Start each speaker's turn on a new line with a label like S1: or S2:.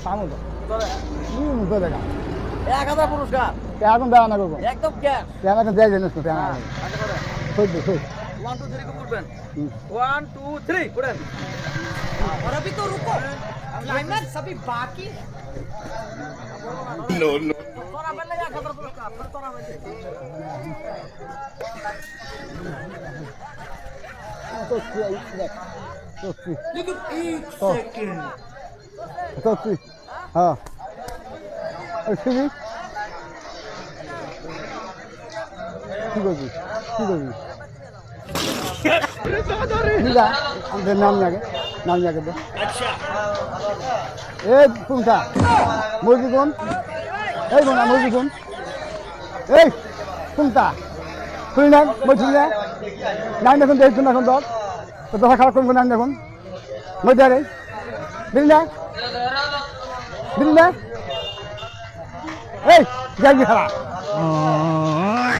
S1: পাবো তো মুখে দেখা
S2: 1000 পুরস্কার
S1: এখন দেওয়া না করবো
S2: একদম ক্যাশ
S1: এখন দেয় জানিস তো সহ্য
S2: 1 2 3 को उठবেন 1 2 3 उड़ें और अभी तो रुको क्लाइमैक्स अभी बाकी है नो नो तोरा पहले 1000 पुरस्कार फिर तोरा पहले लेकिन 1 सेकंड
S1: हाँ excuse কি করবি কি করবি আমাদের নাম জাগে দে আচ্ছা এ কোনটা মুরগি কোন এই কোন মুরগি কোন এই কোনটা তুই না বলছিস না নাই দেখুন দেখুন এখন দর তো দেখা খারাপ করবো না দেখুন মজা রে দিল না এই যাই খারাপ